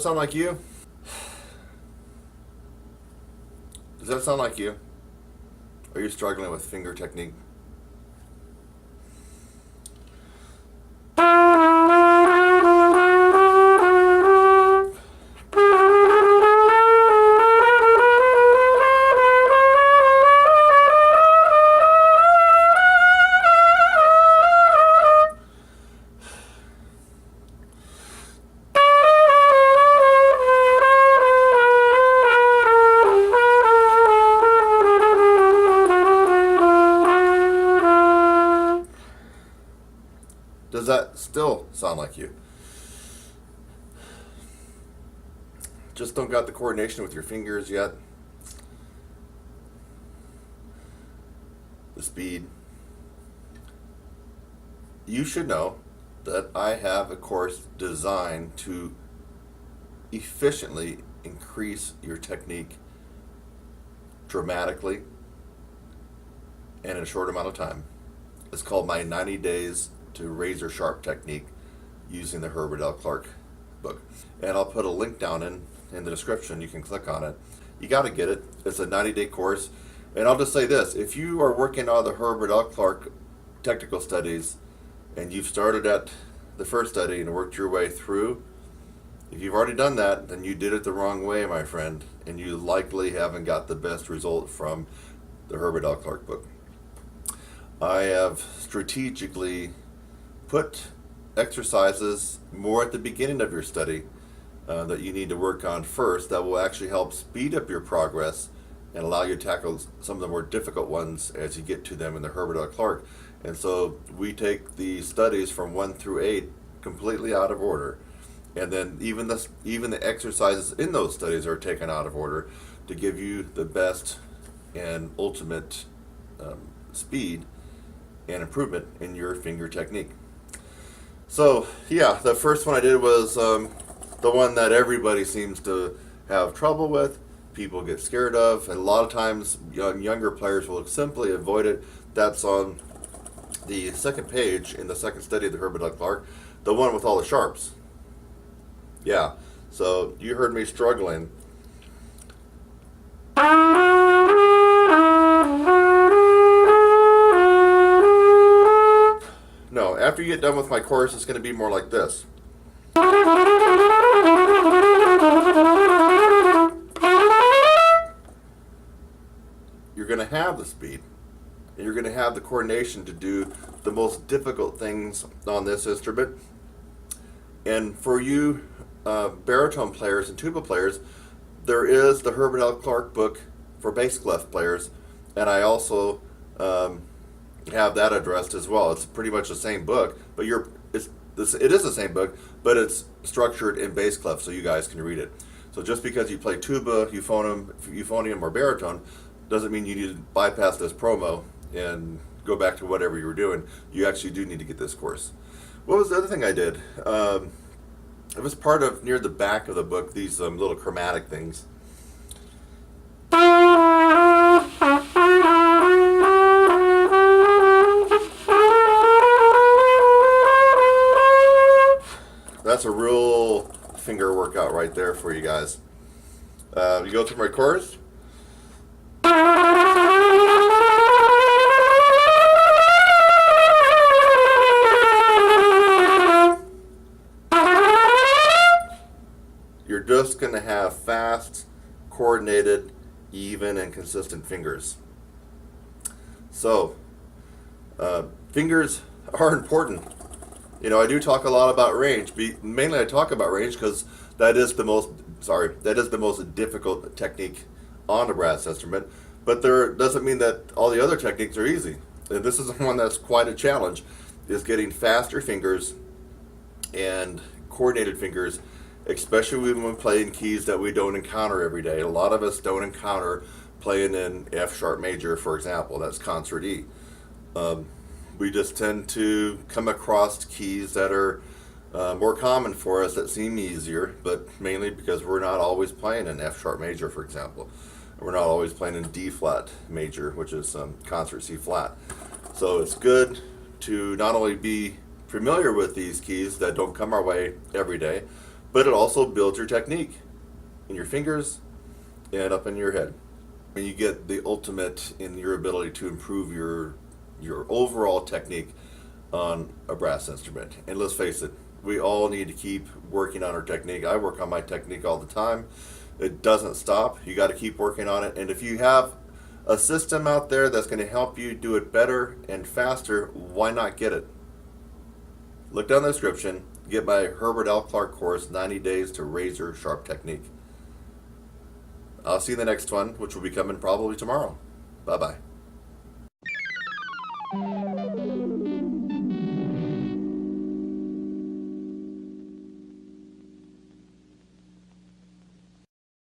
that sound like you? Does that sound like you? Are you struggling with finger technique? Does that still sound like you? Just don't got the coordination with your fingers yet? The speed? You should know that I have a course designed to efficiently increase your technique dramatically and in a short amount of time. It's called my 90 Days to Razor Sharp Technique using the Herbert L. Clarke book. And I'll put a link down in the description. You can click on it. You got to get it. It's a 90-day course. And I'll just say this. If you are working on the Herbert L. Clarke Technical Studies and you've started at the first study and worked your way through, if you've already done that, then you did it the wrong way, my friend, and you likely haven't got the best result from the Herbert L. Clarke book. I have strategically put exercises more at the beginning of your study that you need to work on first that will actually help speed up your progress and allow you to tackle some of the more difficult ones as you get to them in the Herbert L. Clarke. And so we take the studies from 1 through 8 completely out of order. And then even the exercises in those studies are taken out of order to give you the best and ultimate speed and improvement in your finger technique. So yeah, the first one I did was the one that everybody seems to have trouble with, people get scared of, and a lot of times younger players will simply avoid it. That's on the second page in the second study of the Herbert L. Clarke, the one with all the sharps. Yeah, so you heard me struggling. No, after you get done with my course, it's going to be more like this. You're going to have the speed, and you're going to have the coordination to do the most difficult things on this instrument. And for you baritone players and tuba players, there is the Herbert L. Clarke book for bass clef players, and I also have that addressed as well. It's pretty much the same book, but it is the same book, but it's structured in bass clef so you guys can read it. So just because you play tuba, euphonium, or baritone doesn't mean you need to bypass this promo and go back to whatever you were doing. You actually do need to get this course. What was the other thing I did? It was part of, near the back of the book, these little chromatic things. That's a real finger workout right there for you guys. You go through my course. You're just going to have fast, coordinated, even, and consistent fingers. So, fingers are important. You know, I do talk a lot about range. Mainly I talk about range because that is the most difficult technique on a brass instrument. But there doesn't mean that all the other techniques are easy. And this is one that's quite a challenge, is getting faster fingers and coordinated fingers, especially when playing keys that we don't encounter every day. A lot of us don't encounter playing in F sharp major, for example. That's concert E. We just tend to come across keys that are more common for us that seem easier, but mainly because we're not always playing in F sharp major, for example. We're not always playing in D flat major, which is concert C flat. So it's good to not only be familiar with these keys that don't come our way every day, but it also builds your technique in your fingers and up in your head. And you get the ultimate in your ability to improve your overall technique on a brass instrument. And let's face it, we all need to keep working on our technique. I work on my technique all the time. It doesn't stop. You got to keep working on it. And if you have a system out there that's going to help you do it better and faster, why not get it? Look down the description. Get my Herbert L. Clarke course, 90 Days to Razor Sharp Technique. I'll see you in the next one, which will be coming probably tomorrow. Bye-bye.